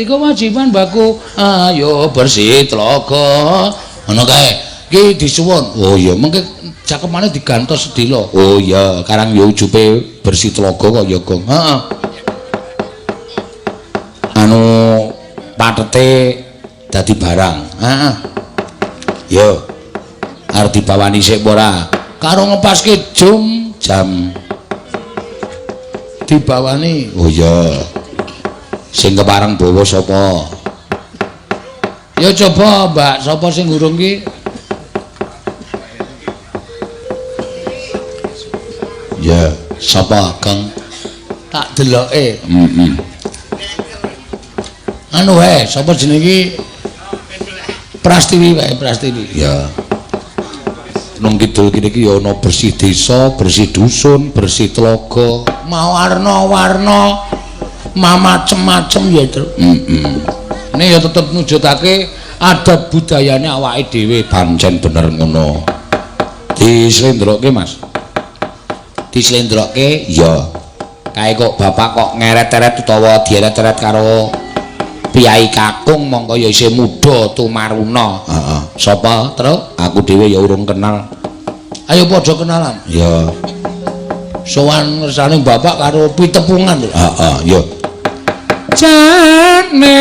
Iku kewajiban baku. Ayo bersih telaga. Ngono kae. Ki disuwun. Oh iya, mengke cakepane digantos sedila. Oh iya, karang yo ujupe bersih telaga kok ya, Gong. Heeh. Anu patete dadi barang. Heeh. Yo. Arep dibawani sik ora? Karo ngepaske jam dibawani. Oh iya. Sing kepareng bawa sapa? Ya coba, Mbak, sapa sing ngurung ki? Ya, sapa, Kang? Tak deloke. Anu wae, sapa jenenge iki? Prastiwi wae, Prastiwi. Ya. Nang kidul kene iki ya ana bersih desa, bersih dusun, bersih telaga, mawarna-warna, macem-macem ya, Tru. Ini ya tetep nujudake adat budayane awake dhewe pancen bener ngono. Dislendroke, Mas. Dislendroke ya. Kae kok bapak kok ngeret-eret utawa dieret-eret karo Piyai Kakung mongko ya isih muda tumaruna. Heeh. Sapa, Tru? Aku dhewe ya urung kenal. Ayo padha kenalan. Ya. Sowan ngersane bapak karo pitepungan. Heeh, ya. Jane